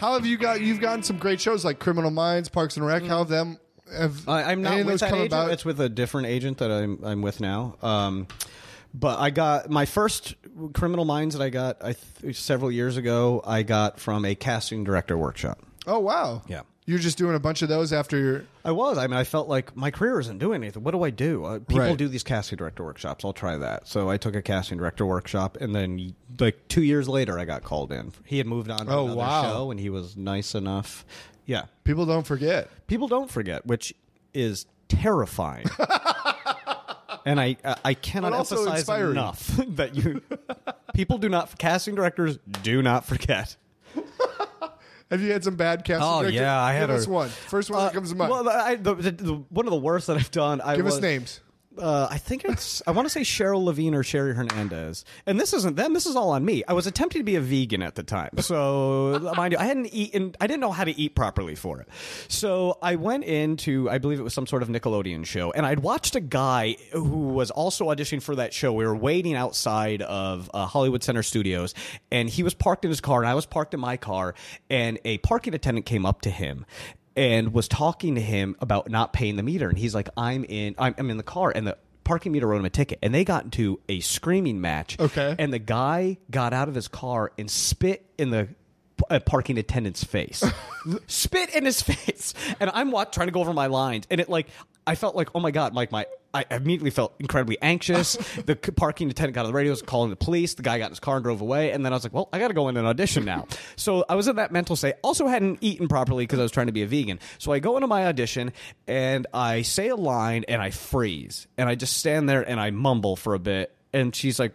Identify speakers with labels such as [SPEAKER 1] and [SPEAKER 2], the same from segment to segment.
[SPEAKER 1] How have you've gotten some great shows like Criminal Minds, Parks and Rec. How have them?
[SPEAKER 2] I'm not with that agent.
[SPEAKER 1] About?
[SPEAKER 2] It's with a different agent that I'm with now. But I got my first Criminal Minds that I got several years ago. I got from a casting director workshop.
[SPEAKER 1] Oh wow!
[SPEAKER 2] Yeah,
[SPEAKER 1] you're just doing a bunch of those after your.
[SPEAKER 2] I felt like my career isn't doing anything. What do I do? People do these casting director workshops. I'll try that. So I took a casting director workshop, and then like 2 years later, I got called in. He had moved on to another show, and he was nice enough. Yeah,
[SPEAKER 1] people don't forget.
[SPEAKER 2] People don't forget, which is terrifying. And I cannot emphasize
[SPEAKER 1] inspiring.
[SPEAKER 2] enough that casting directors do not forget.
[SPEAKER 1] Have you had some bad casting directors?
[SPEAKER 2] Yeah, I had
[SPEAKER 1] Give us one. First one that comes to mind.
[SPEAKER 2] Well, one of the worst that I've done.
[SPEAKER 1] Give us names.
[SPEAKER 2] I think I want to say Cheryl Levine or Sherry Hernandez. And this isn't them. This is all on me. I was attempting to be a vegan at the time. So, mind you, I hadn't eaten. I didn't know how to eat properly for it. So I went into, I believe it was some sort of Nickelodeon show. And I'd watched a guy who was also auditioning for that show. We were waiting outside of Hollywood Center Studios. And he was parked in his car. And I was parked in my car. And a parking attendant came up to him and was talking to him about not paying the meter. And he's like, I'm in the car, and the parking meter wrote him a ticket. And they got into a screaming match.
[SPEAKER 1] Okay.
[SPEAKER 2] And the guy got out of his car and spit in the parking attendant's face. Spit in his face. And I'm trying to go over my lines. And I felt like, oh my God, I immediately felt incredibly anxious. The parking attendant got on the radio, was calling the police. The guy got in his car and drove away. And then I was like, well, I got to go in and audition now. So I was in that mental state. Also hadn't eaten properly because I was trying to be a vegan. So I go into my audition and I say a line and I freeze. And I just stand there and I mumble for a bit. And she's like,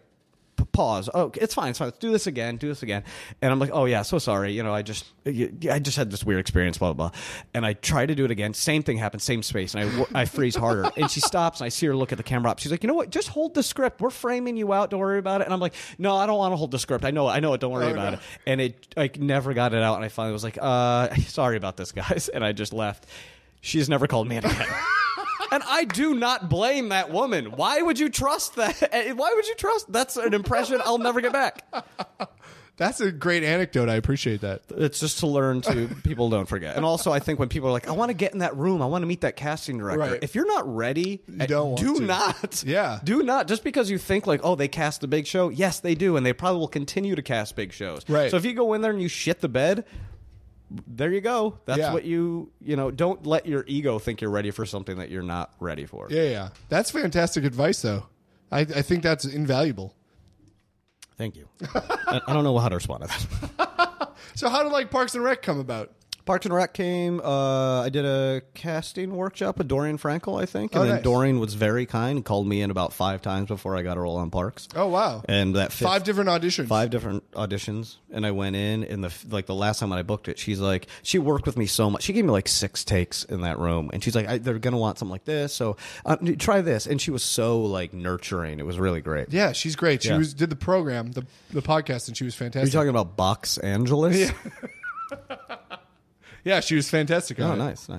[SPEAKER 2] pause. Oh, it's fine. Let's do this again. And I'm like, oh yeah, so sorry. I just had this weird experience, blah, blah, blah. And I try to do it again. Same thing happens, same space. And I freeze harder. And she stops and I see her look at the camera up. She's like, you know what? Just hold the script. We're framing you out. Don't worry about it. And I'm like, no, I don't want to hold the script. I know it. Don't worry about it. And I never got it out. And I finally was like, sorry about this, guys. And I just left. She's never called me in again. And I do not blame that woman. Why would you trust that? Why would you trust? That's an impression I'll never get back.
[SPEAKER 1] That's a great anecdote. I appreciate that.
[SPEAKER 2] It's just to learn to people don't forget. And also, I think when people are like, I want to get in that room, I want to meet that casting director.
[SPEAKER 1] Right.
[SPEAKER 2] If you're not ready, do not.
[SPEAKER 1] Yeah.
[SPEAKER 2] Do not. Just because you think like, oh, they cast a big show. Yes, they do. And they probably will continue to cast big shows.
[SPEAKER 1] Right.
[SPEAKER 2] So if you go in there and you shit the bed, there you go. That's what don't let your ego think you're ready for something that you're not ready for.
[SPEAKER 1] Yeah. That's fantastic advice, though. I think that's invaluable.
[SPEAKER 2] Thank you. I don't know how to respond to that.
[SPEAKER 1] So how did Parks and Rec come about?
[SPEAKER 2] Parks and Rec came. I did a casting workshop with Dorian Frankel, I think, and then
[SPEAKER 1] nice.
[SPEAKER 2] Dorian was very kind. He called me in about 5 times before I got a role on Parks.
[SPEAKER 1] Oh wow!
[SPEAKER 2] And that
[SPEAKER 1] 5 different auditions.
[SPEAKER 2] 5 different auditions, and I went in. And the last time when I booked it, she's like, she worked with me so much. She gave me 6 takes in that room, and she's like, they're gonna want something like this, so try this. And she was so nurturing. It was really great.
[SPEAKER 1] Yeah, she's great. She did the program, the podcast, and she was fantastic.
[SPEAKER 2] Are you talking about Box Angeles?
[SPEAKER 1] Yeah. Yeah, she was fantastic.
[SPEAKER 2] Oh, nice.